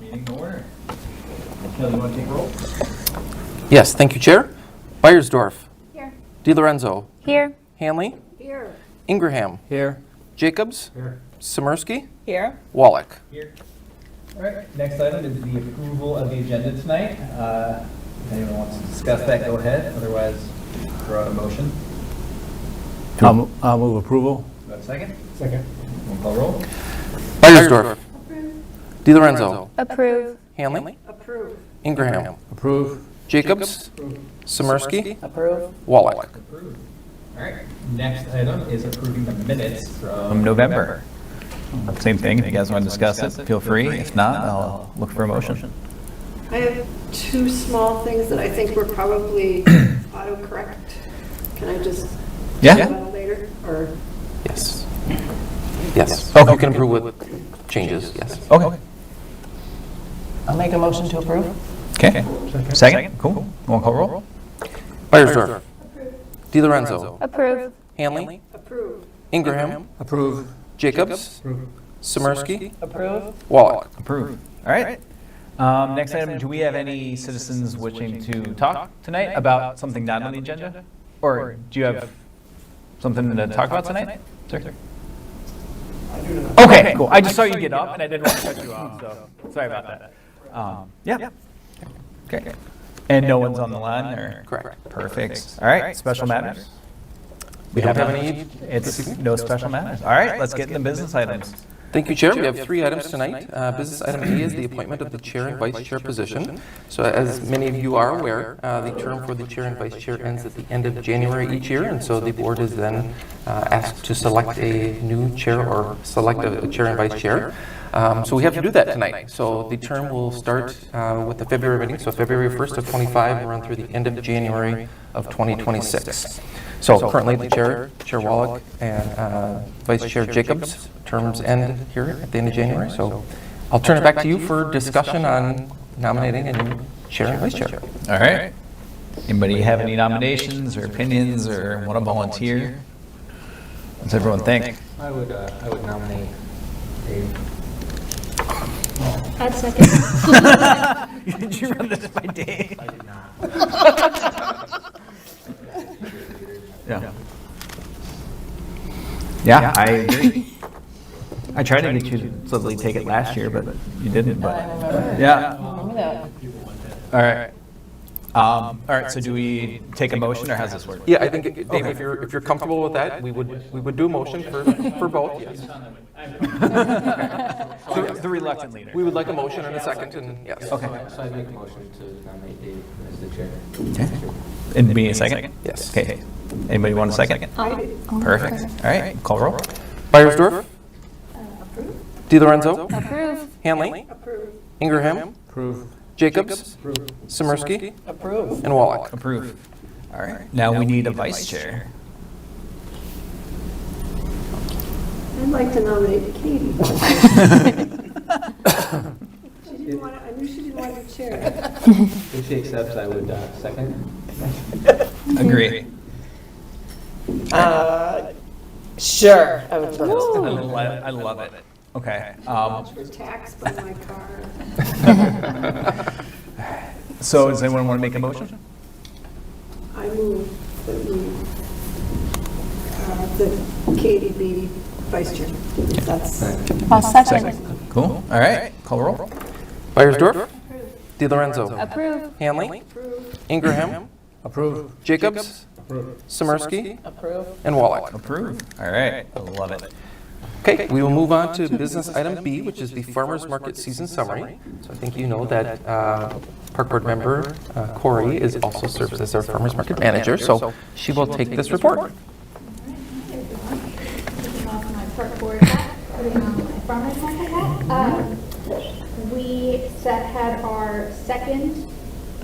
Meeting to order. Kelly, you want to take roll? Yes, thank you, Chair. Beiersdorf. Here. DiLorenzo. Here. Hanley. Here. Ingraham. Here. Jacobs. Here. Samarsky. Here. Wallach. Here. All right, next item is the approval of the agenda tonight. If anyone wants to discuss that, go ahead. Otherwise, throw out a motion. I'll move approval. Do I have a second? Second. We'll call roll. Beiersdorf. DiLorenzo. Approve. Hanley. Approve. Ingraham. Approve. Jacobs. Samarsky. Approve. Wallach. Approved. All right, next item is approving the minutes from November. Same thing, if you guys want to discuss it, feel free. If not, I'll look for a motion. I have two small things that I think were probably autocorrect. Can I just Yeah. do that later? Or Yes. Yes. Okay. You can approve with changes, yes. Okay. I'll make a motion to approve. Okay. Second, cool. One call roll. Beiersdorf. DiLorenzo. Approve. Hanley. approve? Ingraham. Approve. Jacobs. Samarsky. Approve. Wallach. Approved. All right. Next item, do we have any citizens wishing to talk tonight about something not on the agenda? Or do you have something to talk about tonight? Sir? Okay, cool. I just saw you get up and I didn't want to cut you off, so sorry about that. Yeah. Okay. And no one's on the line, or? Correct. Perfect. All right, special matters? We don't have any. It's no special matters. All right, let's get into business items. Thank you, Chair. We have 3 items tonight. Business item A is the appointment of the chair and vice chair position. So as many of you are aware, the term for the chair and vice chair ends at the end of January each year, and so the board is then asked to select a new chair or select a chair and vice chair. So we have to do that tonight. So the term will start with the February meeting, so February 1st of 25, and run through the end of January of 2026. So currently the chair, Chair Wallach, and Vice Chair Jacobs, terms end here at the end of January. So I'll turn it back to you for discussion on nominating a new chair and vice chair. All right. Anybody have any nominations or opinions or want to volunteer? What's everyone think? I would nominate Dave. I'd second. Did you run this by Dave? I did not. Yeah. Yeah, I agree. I tried to get you to suddenly take it last year, but you didn't. But yeah. Remember that. All right. All right. So do we take a motion, or how's this work? Yeah, I think, Dave, if you're comfortable with that, we would do a motion for both, yes. The reluctant leader. We would like a motion and a second, and yes. Okay. So I'd make a motion to nominate Dave as the chair. And me a second? Yes. Okay. Anybody want a second? I did. Perfect. All right. Call roll. Beiersdorf. DiLorenzo. Approve. Hanley. Approve. Ingraham. Approve. Jacobs. Samarsky. Approve. And Wallach. Approve. All right. Now we need a vice chair. I'd like to nominate Katie. She didn't want to, I knew she didn't want to be chair. If she accepts, I would second. Agree. Sure. I would love I love it. Okay. Taxed by my car. So does anyone want to make a motion? I move that that Katie be vice chair. That's, I'll second. Cool. All right. Call roll. Beiersdorf. DiLorenzo. Approve. Hanley. approve. Ingraham. Approve. Jacobs. Samarsky. Approve. And Wallach. Approve. All right. I love it. Okay, we will move on to business item B, which is the farmer's market season summary. So I think you know that Park Board member Corey is also serves as our farmer's market manager, so she will take this report. Taking off my park board hat, putting on my farmer's market hat. We had our second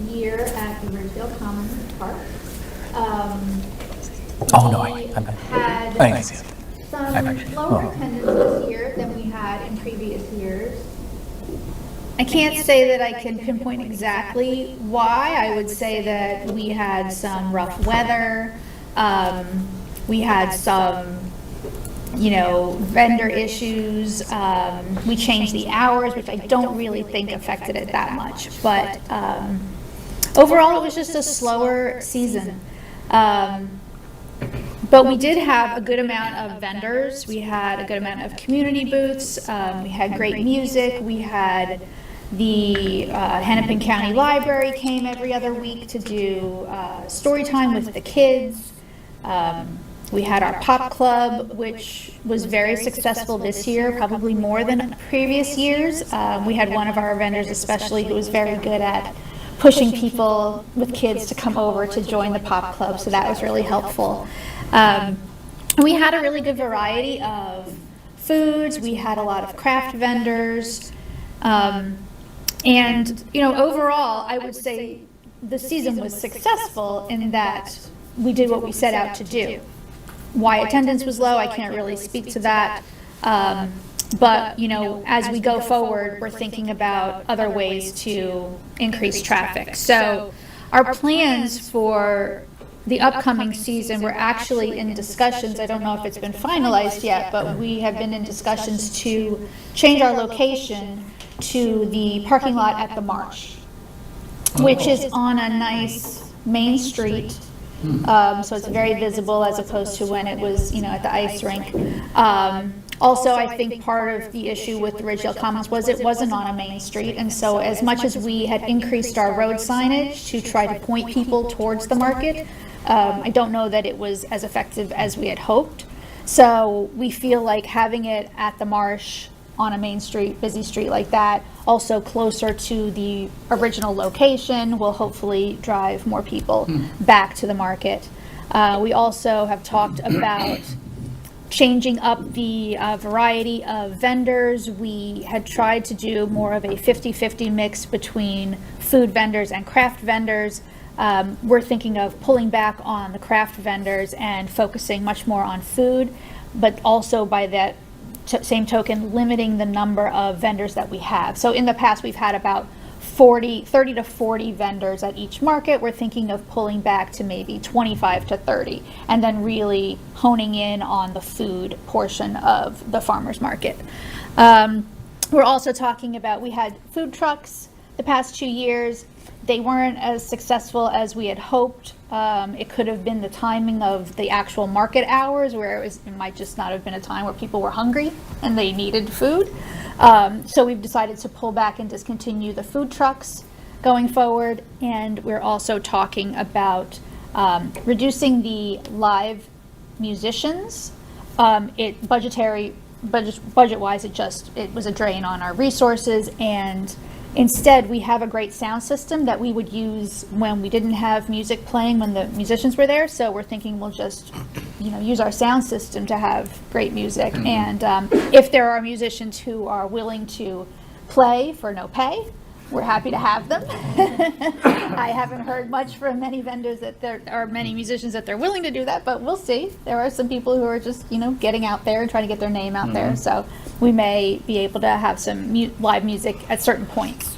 year at the Ridgeville Commons Park. Oh, no, We I'm had I see it. some lower attendance this year than we had in previous years. I can't say that I can pinpoint exactly why. I would say that we had some rough weather. We had some, vendor issues. We changed the hours, which I don't really think affected it that much. But overall, it was just a slower season. But we did have a good amount of vendors. We had a good amount of community booths. We had great music. We had the Hennepin County Library came every other week to do story time with the kids. We had our pop club, which was very successful this year, probably more than previous years. We had one of our vendors especially who was very good at pushing people with kids to come over to join the pop club, so that was really helpful. We had a really good variety of foods. We had a lot of craft vendors. And, overall, I would say the season was successful in that we did what we set out to do. Why attendance was low, I can't really speak to that. But, as we go forward, we're thinking about other ways to increase traffic. So our plans for the upcoming season, we're actually in discussions. I don't know if it's been finalized yet, but we have been in discussions to change our location to the parking lot at the Marsh, which is on a nice main street. So it's very visible as opposed to when it was, at the ice rink. Also, I think part of the issue with the Ridgeville Commons was it wasn't on a main street. And so as much as we had increased our road signage to try to point people towards the market, I don't know that it was as effective as we had hoped. So we feel like having it at the Marsh on a main street, busy street like that, also closer to the original location, will hopefully drive more people back to the market. We also have talked about changing up the variety of vendors. We had tried to do more of a 50-50 mix between food vendors and craft vendors. We're thinking of pulling back on the craft vendors and focusing much more on food, but also by that same token, limiting the number of vendors that we have. So in the past, we've had about 30 to 40 vendors at each market. We're thinking of pulling back to maybe 25 to 30, and then really honing in on the food portion of the farmers market. We're also talking about, we had food trucks the past 2 years. They weren't as successful as we had hoped. It could have been the timing of the actual market hours where it might just not have been a time where people were hungry and they needed food. So we've decided to pull back and discontinue the food trucks going forward. And we're also talking about reducing the live musicians. Budget-wise, it was a drain on our resources, and instead, we have a great sound system that we would use when we didn't have music playing when the musicians were there. So we're thinking we'll just, use our sound system to have great music. And if there are musicians who are willing to play for no pay, we're happy to have them. I haven't heard much from many vendors that there are many musicians that they're willing to do that, but we'll see. There are some people who are just, getting out there and trying to get their name out there. So we may be able to have some live music at certain points.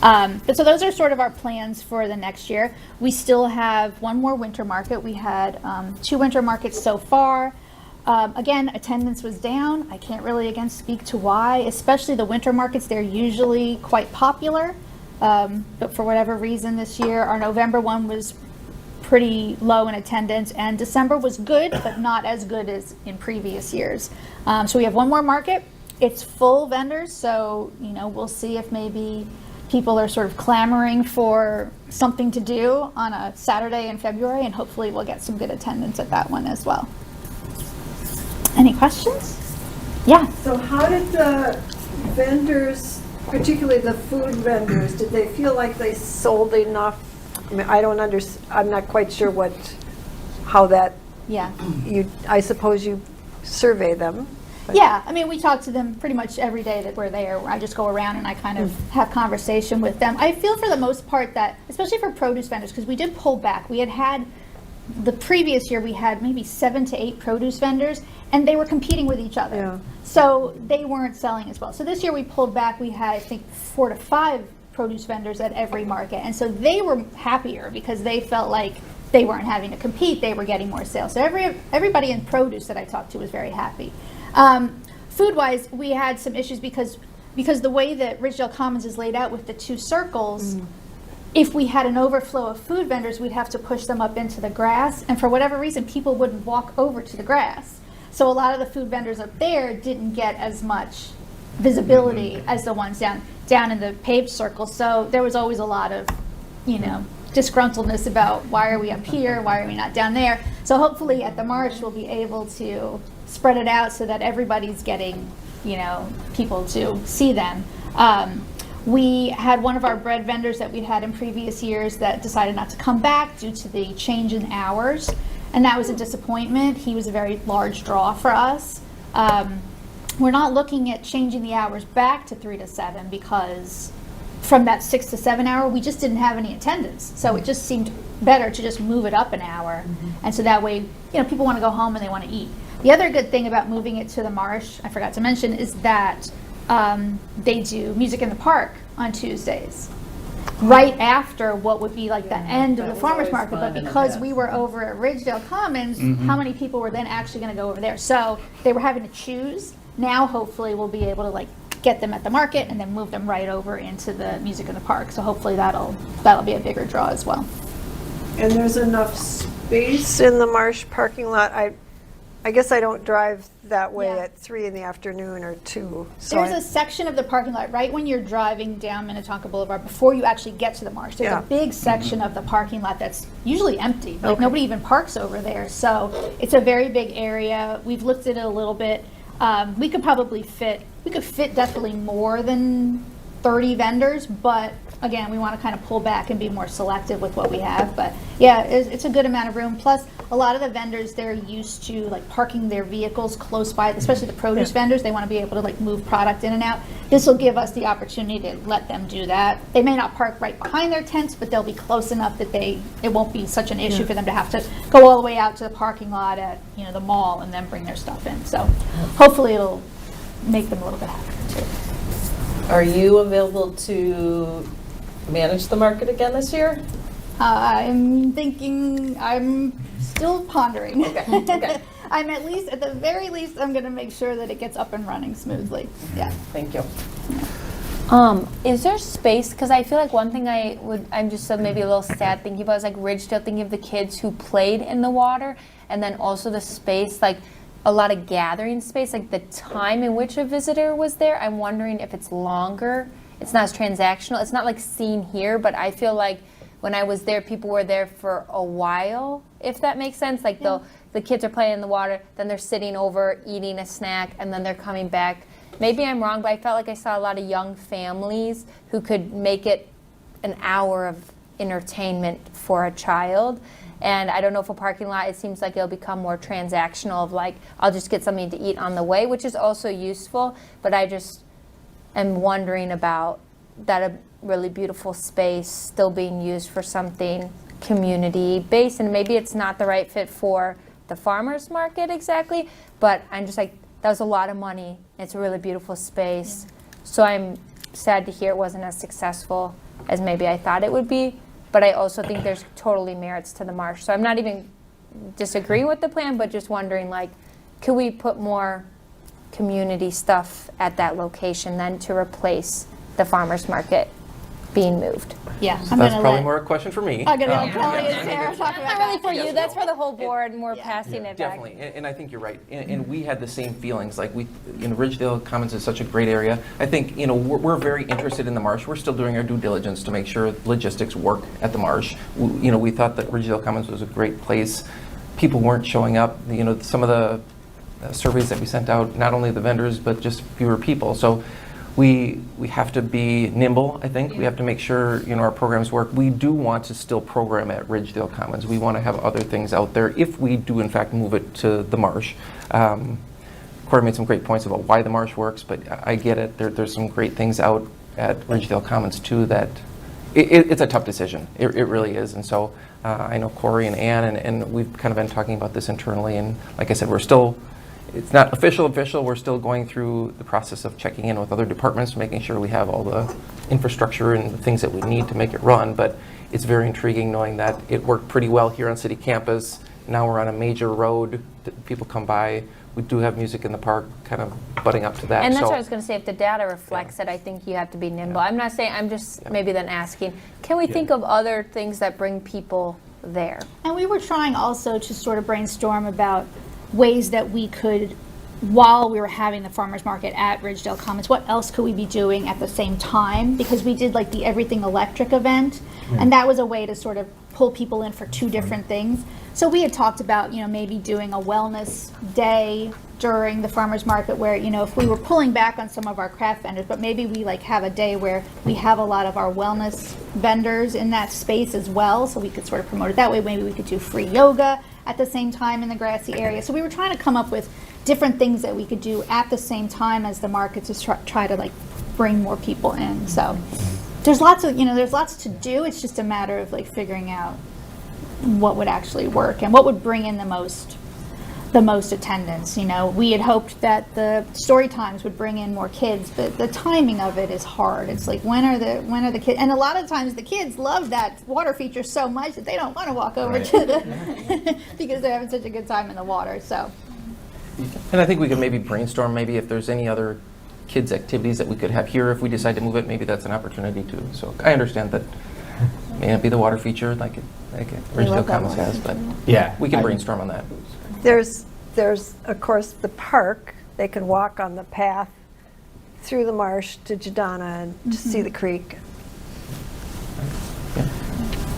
But so those are sort of our plans for the next year. We still have one more winter market. We had 2 winter markets so far. Again, attendance was down. I can't really, speak to why, especially the winter markets. They're usually quite popular. But for whatever reason this year, our November one was pretty low in attendance, and December was good, but not as good as in previous years. So we have one more market. It's full vendors, so, we'll see if maybe people are sort of clamoring for something to do on a Saturday in February, and hopefully we'll get some good attendance at that one as well. Any questions? Yeah. So how did the vendors, particularly the food vendors, did they feel like they sold enough? I mean, I'm not quite sure how that, Yeah. I suppose you survey them. but- Yeah, I mean, we talk to them pretty much every day that we're there. I just go around and I kind of have conversation with them. I feel for the most part that, especially for produce vendors, because we did pull back. The previous year, we had maybe 7 to 8 produce vendors, and they were competing with each other. Yeah. So they weren't selling as well. So this year we pulled back. We had, I think, 4 to 5 produce vendors at every market. And so they were happier because they felt like they weren't having to compete. They were getting more sales. So everybody in produce that I talked to was very happy. Food-wise, we had some issues because the way that Ridgedale Commons is laid out with the 2 circles, if we had an overflow of food vendors, we'd have to push them up into the grass. And for whatever reason, people wouldn't walk over to the grass. So a lot of the food vendors up there didn't get as much visibility as the ones down in the paved circle. So there was always a lot of, disgruntledness about why are we up here, why are we not down there. So hopefully at the march we'll be able to spread it out so that everybody's getting, people to see them. We had one of our bread vendors that we'd had in previous years that decided not to come back due to the change in hours, and that was a disappointment. He was a very large draw for us. We're not looking at changing the hours back to 3 to 7 because from that 6 to 7 hour, we just didn't have any attendance. So it just seemed better to just move it up an hour. And so that way, people want to go home and they want to eat. The other good thing about moving it to the marsh, I forgot to mention, is that they do music in the park on Tuesdays, right after what would be like the end of the farmer's market. But because we were over at Ridgedale Commons, how many people were then actually going to go over there? So they were having to choose. Now, hopefully, we'll be able to get them at the market and then move them right over into the music in the park. So hopefully that'll be a bigger draw as well. And there's enough space in the Marsh parking lot. I guess I don't drive that way Yeah. at 3 in the afternoon or 2. So There's a section of the parking lot right when you're driving down Minnetonka Boulevard before you actually get to the marsh. There's Yeah. a big section of the parking lot that's usually empty. Like nobody even parks over there. So it's a very big area. We've looked at it a little bit. We could fit definitely more than 30 vendors, but again, we want to kind of pull back and be more selective with what we have. But yeah, it's a good amount of room. Plus, a lot of the vendors, they're used to parking their vehicles close by, especially the produce vendors. They want to be able to move product in and out. This will give us the opportunity to let them do that. They may not park right behind their tents, but they'll be close enough that it won't be such an issue for them to have to go all the way out to the parking lot at the mall and then bring their stuff in. So hopefully it'll make them a little bit happier too. Are you available to manage the market again this year? I'm still pondering. Okay. At the very least, I'm going to make sure that it gets up and running smoothly. Yeah. Thank you. Is there space? Because I feel like one thing I'm just maybe a little sad thinking about is Ridgedale, thinking of the kids who played in the water, and then also the space, a lot of gathering space, the time in which a visitor was there. I'm wondering if it's longer. It's not as transactional. It's not seen here, but I feel like when I was there, people were there for a while, if that makes sense. The kids are playing in the water, then they're sitting over, eating a snack, and then they're coming back. Maybe I'm wrong, but I felt like I saw a lot of young families who could make it an hour of entertainment for a child. And I don't know if a parking lot, it seems like it'll become more transactional of I'll just get something to eat on the way, which is also useful. But I just am wondering about that a really beautiful space still being used for something community-based. And maybe it's not the right fit for the farmer's market exactly, but I'm just that was a lot of money. It's a really beautiful space. So I'm sad to hear it wasn't as successful as maybe I thought it would be. But I also think there's totally merits to the marsh. So I'm not even disagreeing with the plan, but just wondering, could we put more community stuff at that location then to replace the farmer's market being moved? Yeah. That's probably more a question for me. I'm going to let Kelly and Sarah talk about Not really for you, that's for the whole board, and we're passing it back. Definitely, and I think you're right. And we had the same feelings. Ridgedale Commons is such a great area. I think, we're very interested in the marsh. We're still doing our due diligence to make sure logistics work at the marsh. We thought that Ridgedale Commons was a great place. People weren't showing up. Some of the surveys that we sent out, not only the vendors, but just fewer people. So we have to be nimble, I think. We have to make sure, our programs work. We do want to still program at Ridgedale Commons. We want to have other things out there if we do, in fact, move it to the marsh. Corey made some great points about why the marsh works, but I get it. There's some great things out at Ridgedale Commons, too, that it's a tough decision. It really is. And so I know Corey and Ann, and we've kind of been talking about this internally. And like I said, it's not official. We're still going through the process of checking in with other departments, making sure we have all the infrastructure and the things that we need to make it run. But it's very intriguing knowing that it worked pretty well here on city campus. Now we're on a major road that people come by. We do have music in the park, kind of butting up to that. And that's So- what I was going to say. If the data reflects it, I think you have to be nimble. I'm not saying, I'm just maybe then asking, can we think of other things that bring people there? And we were trying also to sort of brainstorm about ways that we could, while we were having the farmers market at Ridgedale Commons, what else could we be doing at the same time? Because we did like the Everything Electric event, and that was a way to sort of pull people in for two different things. So we had talked about, maybe doing a wellness day during the farmers market where, if we were pulling back on some of our craft vendors, but maybe we like have a day where we have a lot of our wellness vendors in that space as well, so we could sort of promote it that way. Maybe we could do free yoga at the same time in the grassy area. So we were trying to come up with different things that we could do at the same time as the market to try to like bring more people in. So there's lots of, there's lots to do. It's just a matter of like figuring out what would actually work and what would bring in the most attendance. We had hoped that the story times would bring in more kids, but the timing of it is hard. It's like when are the kids? And a lot of times the kids love that water feature so much that they don't want to walk over to the because they're having such a good time in the water. So. And I think we could maybe brainstorm maybe if there's any other kids activities that we could have here if we decide to move it. Maybe that's an opportunity too. So I understand that it may not be the water feature like Ridgedale Commons has, but Yeah. we can brainstorm on that. There's of course the park. They can walk on the path through the marsh to Jadana and to see the creek.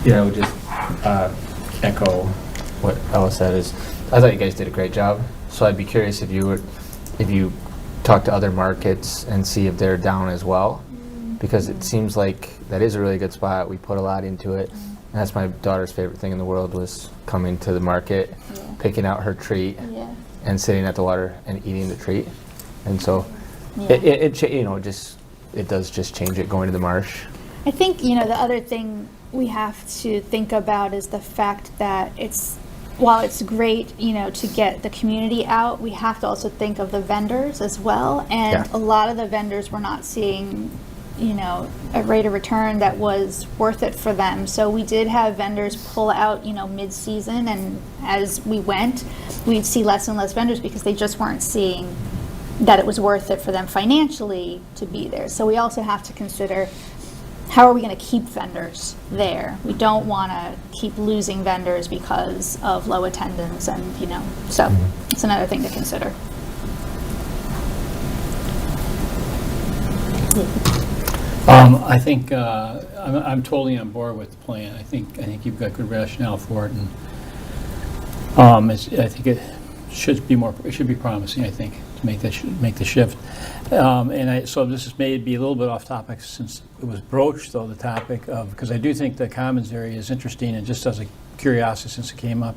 Yeah, I would just echo what Ella said. I thought you guys did a great job. So I'd be curious if you talk to other markets and see if they're down as well, because it seems like that is a really good spot. We put a lot into it, and that's my daughter's favorite thing in the world was coming to the market, picking out her treat, and sitting at the water and eating the treat. And so it does just change it going to the marsh. I think, the other thing we have to think about is the fact that while it's great, to get the community out, we have to also think of the vendors as well. And a lot of the vendors were not seeing, a rate of return that was worth it for them. So we did have vendors pull out, mid-season, and as we went, we'd see less and less vendors because they just weren't seeing that it was worth it for them financially to be there. So we also have to consider, how are we going to keep vendors there? We don't want to keep losing vendors because of low attendance, and so it's another thing to consider. I think I'm totally on board with the plan. I think you've got good rationale for it, and I think it should be promising. I think to make the shift. So this may be a little bit off topic since it was broached, though, the topic of, because I do think the Commons area is interesting, and just as a curiosity since it came up,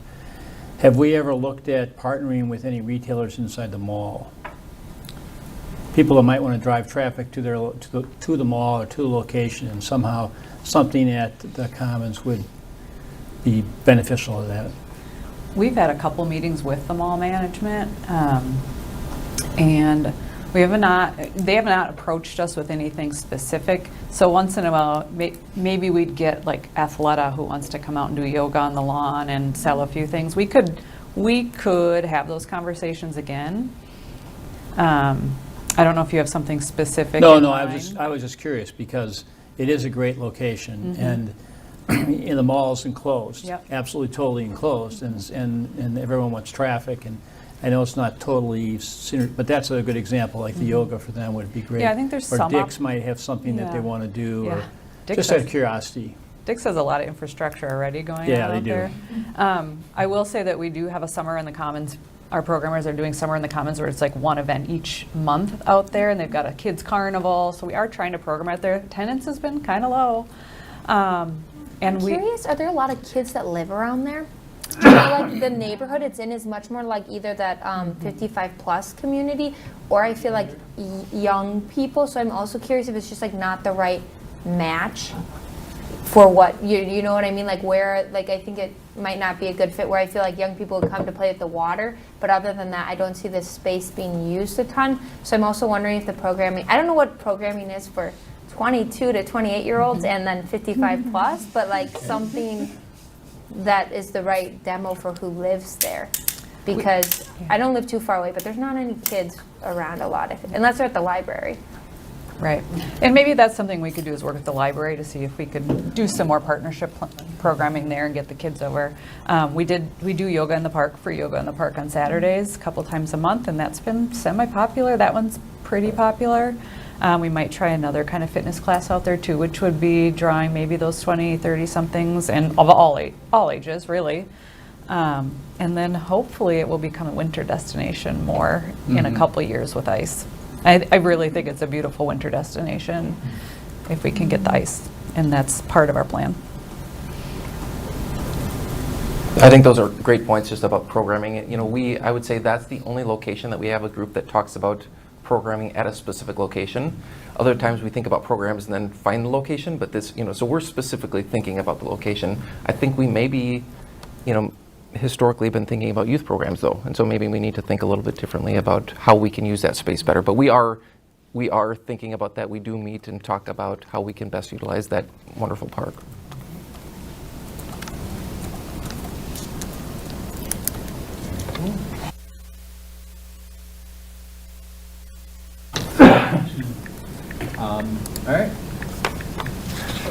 have we ever looked at partnering with any retailers inside the mall? People that might want to drive traffic to the mall or to the location, and somehow something at the Commons would be beneficial to that. We've had a couple meetings with the mall management, and they have not approached us with anything specific. So once in a while, maybe we'd get like Athleta who wants to come out and do yoga on the lawn and sell a few things. We could have those conversations again. I don't know if you have something specific. No, in I was just curious because it is a great location, and in the mall is enclosed, absolutely totally enclosed, and everyone wants traffic. And I know it's not totally, but that's a good example. Like the yoga for them would be great. Yeah, I think there's or some Dick's might have something that they want to do, or Dick's just out of curiosity. Dick's has a lot of infrastructure already going on out there. I will say that we do have a Summer in the Commons our programmers are doing Summer in the Commons, where it's like one event each month out there, and they've got a kids carnival. So we are trying to program out there. Attendance has been kind of low. And I'm curious, are there a lot of kids that live around there? Do you know, like the neighborhood it's in is much more like either that 55 plus community, or I feel like young people. So I'm also curious if it's just like not the right match for what you know what I mean, like where, like I think it might not be a good fit where I feel like young people would come to play at the water, but other than that I don't see this space being used a ton. So I'm also wondering if the programming, I don't know what programming is for 22 to 28-year-olds and then 55 plus, but like something that is the right demo for who lives there, because I don't live too far away, but there's not any kids around a lot, unless they're at the library. Right. And maybe that's something we could do, is work with the library to see if we could do some more partnership programming there and get the kids over. We do Yoga in the Park, free Yoga in the Park on Saturdays a couple times a month, and that's been semi-popular. That one's pretty popular. We might try another kind of fitness class out there too, which would be drawing maybe those 20, 30-somethings, and of all ages, really. And then hopefully it will become a winter destination more in a couple years with ice. I really think it's a beautiful winter destination if we can get the ice, and that's part of our plan. I think those are great points just about programming. You know, I would say that's the only location that we have a group that talks about programming at a specific location. Other times we think about programs and then find the location, but this, you know, so we're specifically thinking about the location. I think we maybe, you know, historically been thinking about youth programs though, and so maybe we need to think a little bit differently about how we can use that space better. But we are thinking about that. We do meet and talk about how we can best utilize that wonderful park. All right.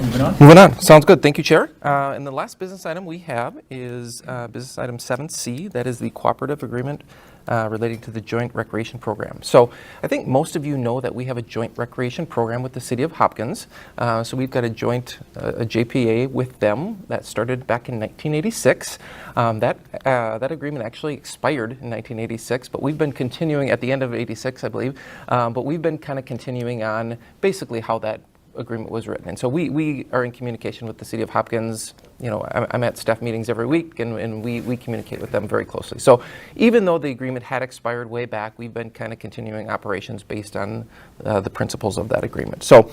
Moving on. Moving on. Sounds good. Thank you, Chair. And the last business item we have is business item 7C. That is the cooperative agreement relating to the joint recreation program. So I think most of you know that we have a joint recreation program with the City of Hopkins. So we've got a joint a JPA with them that started back in 1986. That agreement actually expired in 1986, but we've been continuing at the end of 86, I believe. But we've been kind of continuing on basically how that agreement was written. And so we are in communication with the City of Hopkins. You know, I'm at staff meetings every week, and we communicate with them very closely. So even though the agreement had expired way back, we've been kind of continuing operations based on the principles of that agreement. So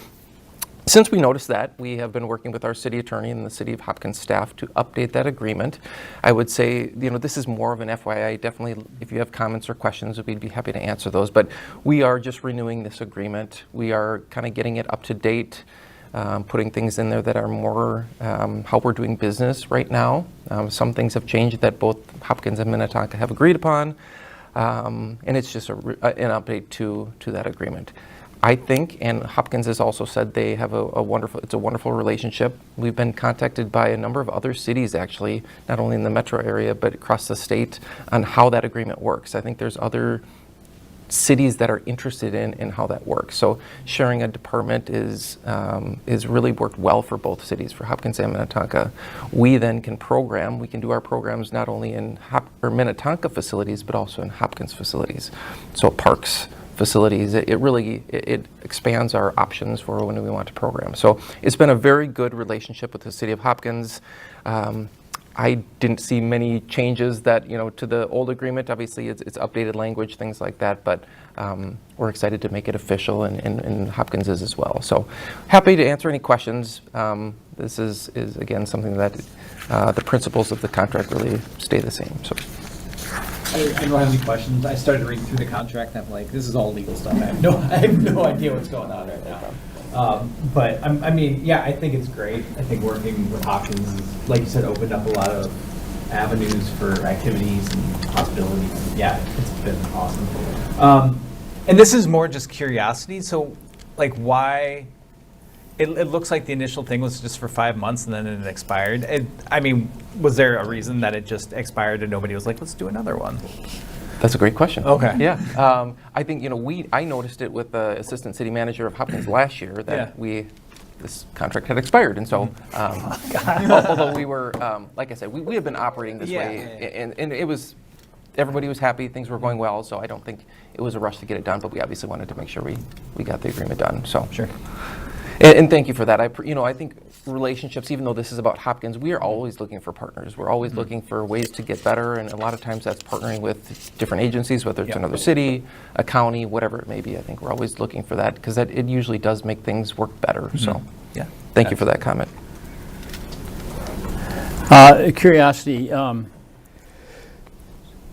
since we noticed that, we have been working with our city attorney and the City of Hopkins staff to update that agreement. I would say, you know, this is more of an FYI. Definitely, if you have comments or questions, we'd be happy to answer those. But we are just renewing this agreement. We are kind of getting it up to date, putting things in there that are more how we're doing business right now. Some things have changed that both Hopkins and Minnetonka have agreed upon. And it's just an update to that agreement. I think, and Hopkins has also said they have a wonderful relationship. We've been contacted by a number of other cities, actually, not only in the metro area, but across the state, on how that agreement works. I think there's other cities that are interested in how that works. So sharing a department is really worked well for both cities, for Hopkins and Minnetonka. We then can program, we can do our programs not only in Minnetonka facilities, but also in Hopkins facilities. So parks, facilities, it really expands our options for when we want to program. So it's been a very good relationship with the City of Hopkins. I didn't see many changes that, you know, to the old agreement. Obviously, it's updated language, things like that, but we're excited to make it official, and Hopkins is as well. So happy to answer any questions. This is again, something that the principles of the contract really stay the same. So. I don't have any questions. I started reading through the contract and I'm like, this is all legal stuff. I have no idea what's going on right now. But I mean, yeah, I think it's great. I think working with Hopkins, is, like you said, opened up a lot of avenues for activities and possibilities. Yeah, it's been awesome. And this is more just curiosity. So, like, why? It looks like the initial thing was just for 5 months and then it expired. I mean, was there a reason that it just expired and nobody was like, let's do another one? That's a great question. Okay. Yeah. I think, you know, I noticed it with the assistant city manager of Hopkins last year that this contract had expired. And so, although we were, like I said, we have been operating this way, and it was, everybody was happy, things were going well, so I don't think it was a rush to get it done, but we obviously wanted to make sure we got the agreement done, so. Sure. And thank you for that. I think relationships, even though this is about Hopkins, we are always looking for partners. We're always looking for ways to get better, and a lot of times that's partnering with different agencies, whether it's Yep. another city, a county, whatever it may be. I think we're always looking for that, because it usually does make things work better, so. Yeah. Thank you for that comment. Curiosity,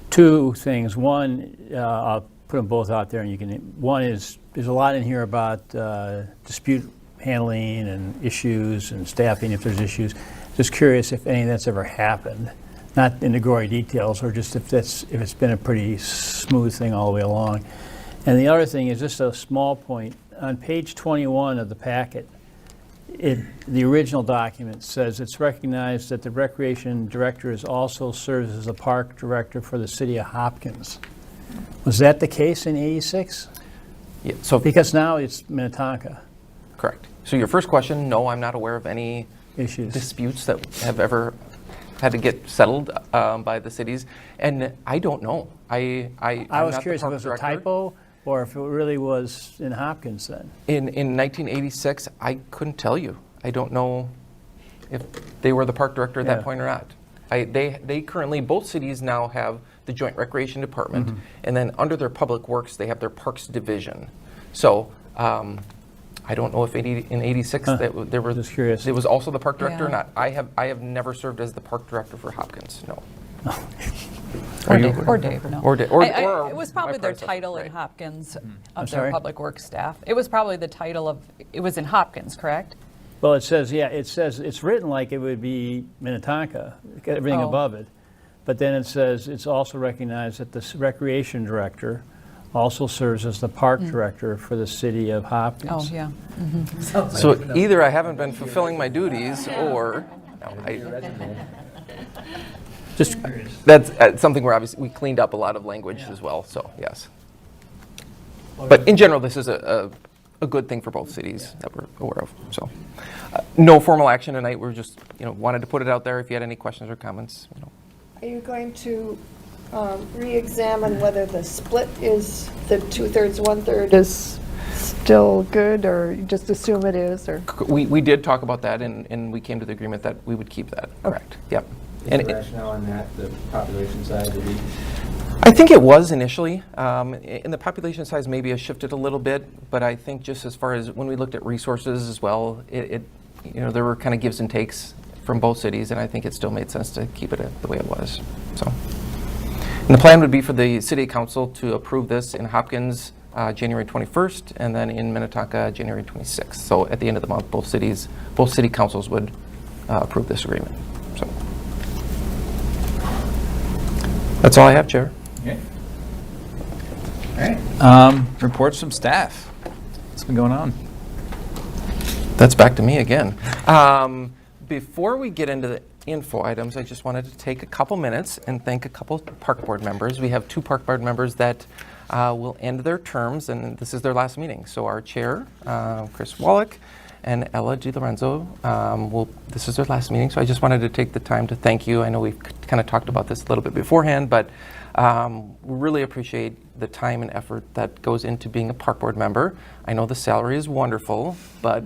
two things. One, I'll put them both out there, and you can. One is there's a lot in here about dispute handling and issues and staffing if there's issues. Just curious if any of that's ever happened, not in the gory details, or just if it's been a pretty smooth thing all the way along. And the other thing is just a small point on page 21 of the packet. The original document says it's recognized that the recreation director is also serves as the park director for the city of Hopkins. Was that the case in '86? Yeah, so, Because now it's Minnetonka correct. So your first question, no, I'm not aware of any issues. disputes that have ever had to get settled by the cities, and I don't know. I I'm was not the curious if it park was a director. typo or if it really was in Hopkins then. In 1986, I couldn't tell you. I don't know if they were the park director at that Yeah. point or not. They currently, both cities now have the Joint Recreation Department, and then under their Public Works, they have their Parks Division. So I don't know if in '86 there were. Just curious. It was also the park director or Yeah. not. I have never served as the park director for Hopkins. No. Or Are you- Dave, or Dave, no. Or Dave, or It was my probably their predecessor, title in right. Hopkins I'm of their sorry? public works staff. It was probably the title of, it was in Hopkins, correct? Well, it says it's written like it would be Minnetonka, everything Oh. above it. But then it says it's also recognized that the recreation director also serves as the park director for the city of Hopkins. Oh, yeah. So either I haven't been fulfilling my duties, or no, Just that's something where obviously we cleaned up a lot of language as well. So yes, but in general, this is a good thing for both cities that we're aware of. So no formal action tonight. We're just wanted to put it out there. If you had any questions or comments, Are you going to re-examine whether the split is, the 2/3, 1/3 is still good, or you just assume it is, or? we did talk about that, and we came to the agreement that we would keep that. Correct. Yep. Is the rationale on that, the population size would be? I think it was initially, and the population size maybe has shifted a little bit, but I think just as far as when we looked at resources as well, there were kind of gives and takes from both cities, and I think it still made sense to keep it the way it was. So, and the plan would be for the city council to approve this in Hopkins January 21st, and then in Minnetonka January 26th. So at the end of the month, both city councils would approve this agreement. So that's all I have, Chair. Okay. All right. Reports from staff. What's been going on? That's back to me again. Before we get into the info items, I just wanted to take a couple minutes and thank a couple park board members. We have 2 park board members that will end their terms, and this is their last meeting. So our chair, Chris Wallach, and Ella DiLorenzo, this is their last meeting, so I just wanted to take the time to thank you. I know we've kind of talked about this a little bit beforehand, but we really appreciate the time and effort that goes into being a park board member. I know the salary is wonderful, but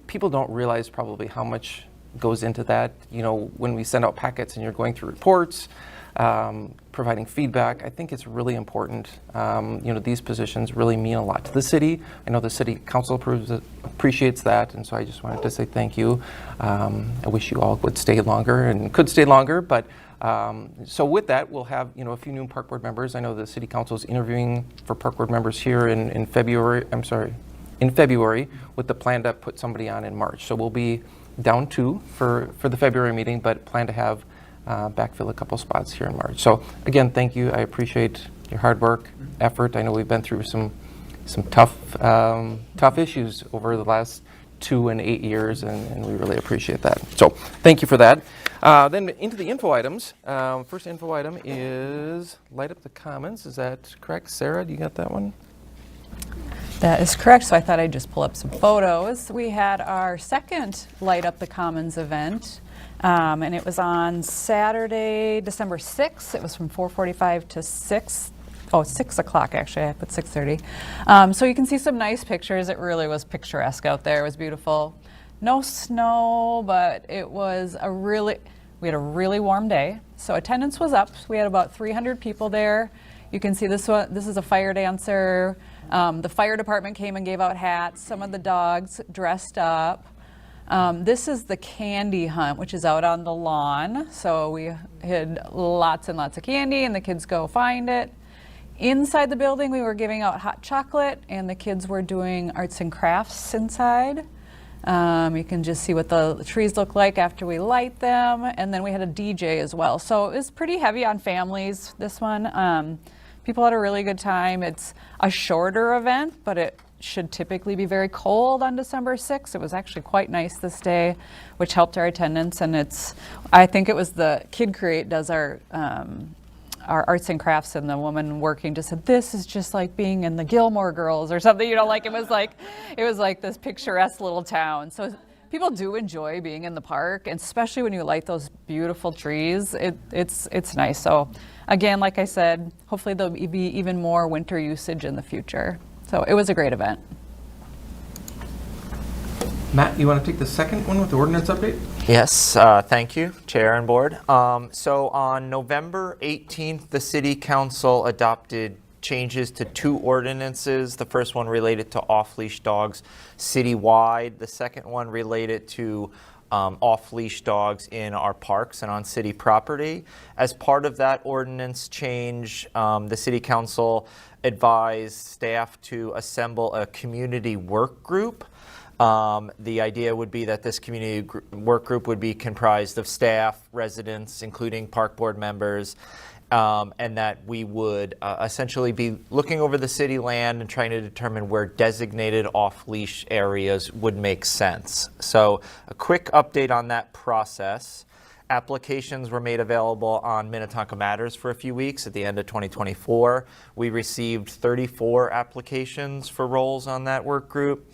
people don't realize probably how much goes into that. When we send out packets and you're going through reports, providing feedback, I think it's really important. These positions really mean a lot to the city. I know the city council appreciates that, and so I just wanted to say thank you. I wish you all would stay longer and could stay longer, but so with that, we'll have a few new park board members. I know the city council is interviewing for park board members here in February. In February, with the plan to put somebody on in March. So we'll be down 2 for the February meeting, but plan to have backfill a couple spots here in March. So again, thank you. I appreciate your hard work, effort. I know we've been through some tough issues over the last 2 and 8 years, and we really appreciate that. So thank you for that. Then into the info items. First info item is light up the commons. Is that correct? Sarah, do you got that one? That is correct. So I thought I'd just pull up some photos. We had our second Light Up the Commons event, and it was on Saturday, December 6th. It was from 4:45 to 6 o'clock actually. I put 6:30. So you can see some nice pictures. It really was picturesque out there. It was beautiful. No snow, but it was we had a really warm day. So attendance was up. We had about 300 people there. You can see this one. This is a fire dancer. The fire department came and gave out hats. Some of the dogs dressed up. This is the candy hunt, which is out on the lawn. So we had lots and lots of candy, and the kids go find it. Inside the building, we were giving out hot chocolate, and the kids were doing arts and crafts inside. You can just see what the trees look like after we light them. And then we had a DJ as well. So it was pretty heavy on families, this one. People had a really good time. It's a shorter event, but it should typically be very cold on December 6th. It was actually quite nice this day, which helped our attendance. And I think it was the Kid Create does our arts and crafts, and the woman working just said, this is just like being in the Gilmore Girls or something, like it was like this picturesque little town. So people do enjoy being in the park, and especially when you light those beautiful trees, it's nice. So again, like I said, hopefully there'll be even more winter usage in the future. So it was a great event. Matt, you want to take the second one with the ordinance update? Yes, thank you, Chair and Board. So on November 18th, the City Council adopted changes to 2 ordinances. The first one related to off-leash dogs citywide. The second one related to off-leash dogs in our parks and on city property. As part of that ordinance change, the City Council advised staff to assemble a community work group. The idea would be that this community work group would be comprised of staff, residents, including park board members, and that we would essentially be looking over the city land and trying to determine where designated off-leash areas would make sense. So a quick update on that process. Applications were made available on Minnetonka Matters for a few weeks at the end of 2024. We received 34 applications for roles on that work group.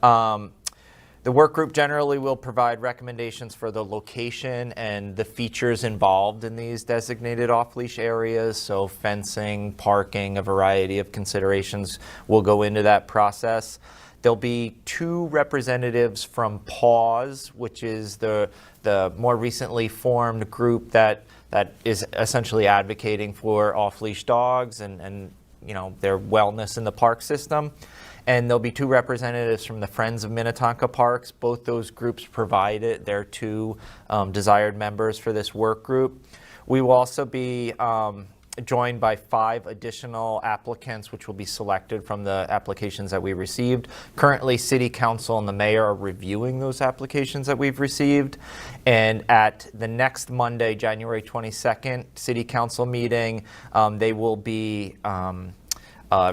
The work group generally will provide recommendations for the location and the features involved in these designated off-leash areas. So fencing, parking, a variety of considerations will go into that process. There'll be 2 representatives from PAWS, which is the more recently formed group that is essentially advocating for off-leash dogs and their wellness in the park system. And there'll be 2 representatives from the Friends of Minnetonka Parks. Both those groups provided their 2 desired members for this work group. We will also be joined by 5 additional applicants, which will be selected from the applications that we received. Currently, City Council and the Mayor are reviewing those applications that we've received. And at the next Monday, January 22nd, City Council meeting, they will be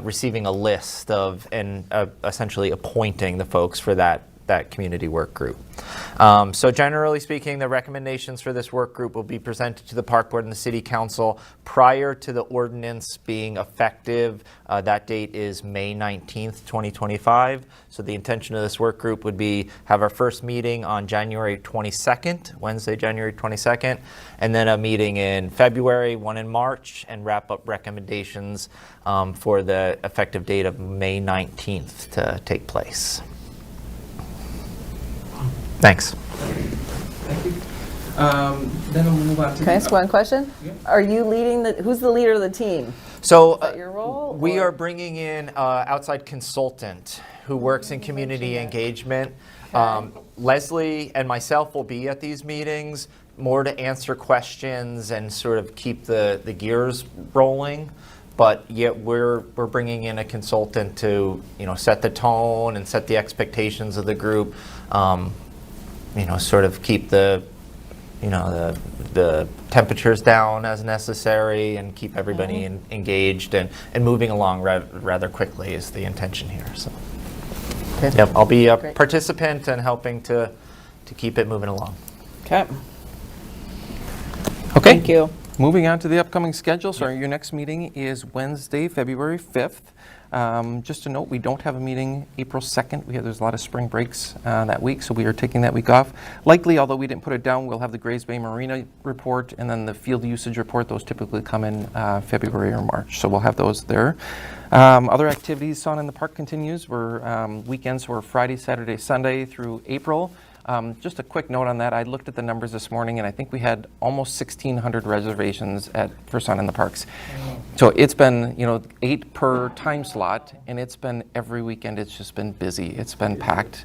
receiving a list of and essentially appointing the folks for that community work group. So generally speaking, the recommendations for this work group will be presented to the Park Board and the City Council prior to the ordinance being effective. That date is May 19th, 2025. So the intention of this work group would be have our first meeting on January 22nd, Wednesday, January 22nd, and then a meeting in February, one in March, and wrap up recommendations for the effective date of May 19th to take place. Thanks. Thank you. Then we'll move on to. Can I ask one question? Yeah. Are you who's the leader of the team? So Is that your role? we or- are bringing in outside consultant who works in community engagement. Leslie and myself will be at these meetings more to answer questions and sort of keep the gears rolling. But yet we're bringing in a consultant to set the tone and set the expectations of the group. Sort of keep the temperatures down as necessary and keep everybody engaged and moving along rather quickly is the intention here. So, Okay. yep, I'll be a Great. participant and helping to keep it moving along. Okay. Okay. Thank you. Moving on to the upcoming schedule. So your next meeting is Wednesday, February 5th. Just a note, we don't have a meeting April 2nd. There's a lot of spring breaks that week, so we are taking that week off. Likely, although we didn't put it down, we'll have the Grays Bay Marina report and then the field usage report. Those typically come in February or March, so we'll have those there. Other activities, Sauna in the Park continues. We're weekends, so we're Friday, Saturday, Sunday through April. Just a quick note on that. I looked at the numbers this morning, and I think we had almost 1,600 reservations for Sauna in the Parks. So it's been, 8 per time slot, and it's been every weekend. It's just been busy. It's been packed.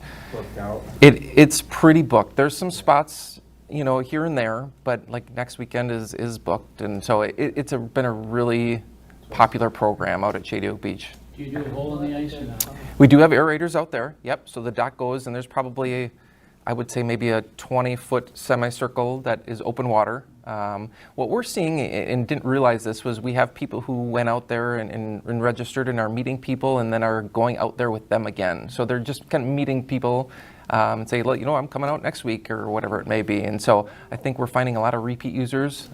It's pretty booked. There's some spots, here and there, but like next weekend is booked, and so it's been a really popular program out at Shady Oak Beach. Do you do a hole in the ice or not? We do have aerators out there. Yep. So the dock goes, and there's probably I would say maybe a 20-foot semicircle that is open water. What we're seeing, and didn't realize this, was we have people who went out there and registered and are meeting people and then are going out there with them again. So they're just kind of meeting people and say, I'm coming out next week or whatever it may be. And so I think we're finding a lot of repeat users,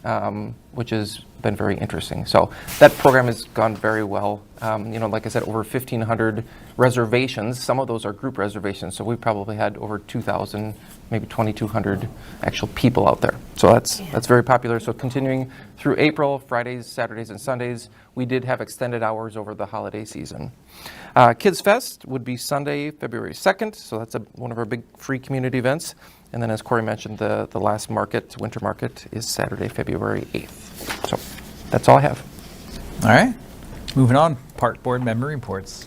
which has been very interesting. So that program has gone very well. Like I said, over 1,500 reservations. Some of those are group reservations. So we probably had over 2,000, maybe 2,200 actual people out there. So that's very popular. So continuing through April, Fridays, Saturdays, and Sundays. We did have extended hours over the holiday season. Kids Fest would be Sunday, February 2nd. So that's one of our big free community events. And then as Corey mentioned, the last market, winter market, is Saturday, February 8th. So that's all I have. All right. Moving on, Park Board member reports.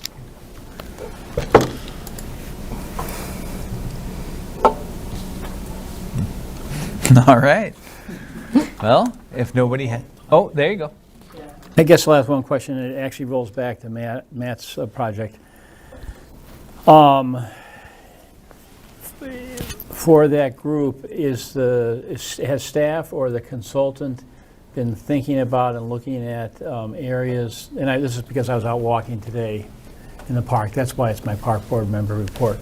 All right. Well, if nobody oh, there you go. I guess I'll ask one question, and it actually rolls back to Matt's project. For that group, has staff or the consultant been thinking about and looking at areas, and this is because I was out walking today in the park, that's why it's my Park Board member report,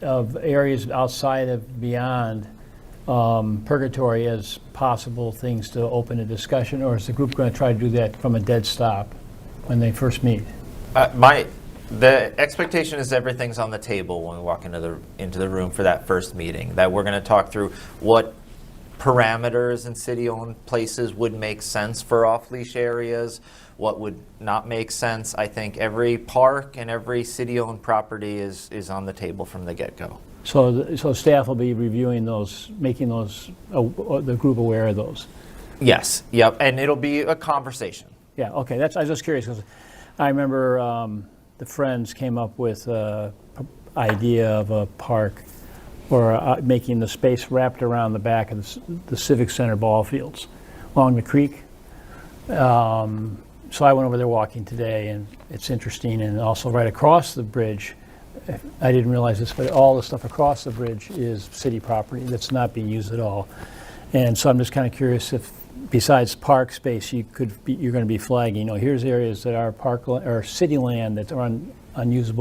of areas outside of beyond Purgatory as possible things to open a discussion, or is the group going to try to do that from a dead stop when they first meet? The expectation is everything's on the table when we walk into the room for that first meeting, that we're going to talk through what parameters in city-owned places would make sense for off-leash areas, what would not make sense. I think every park and every city-owned property is on the table from the get-go. So staff will be reviewing those, making those, the group aware of those? Yes, yep, and it'll be a conversation. Yeah, okay, I was just curious, because I remember the Friends came up with an idea of a park or making the space wrapped around the back of the Civic Center ball fields along the creek. So I went over there walking today, and it's interesting, and also right across the bridge, I didn't realize this, but all the stuff across the bridge is city property that's not being used at all. And so I'm just kind of curious if, besides park space, you're going to be flagging, here's areas that are park or city land that are unused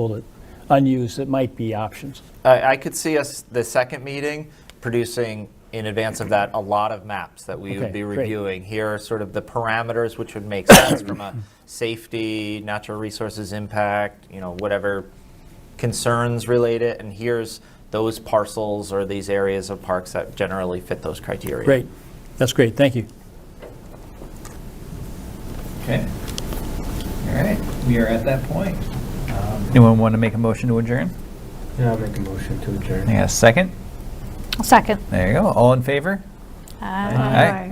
that might be options. I could see us, the second meeting, producing in advance of that a lot of maps that we would be reviewing. Great. Here are sort of the parameters which would make sense from a safety, natural resources impact, whatever concerns related, and here's those parcels or these areas of parks that generally fit those criteria. Great. That's great. Thank you. Okay. All right. We are at that point. Anyone want to make a motion to adjourn? Yeah, I'll make a motion to adjourn. Yeah, second? I'll second. There you go. All in favor? Aye.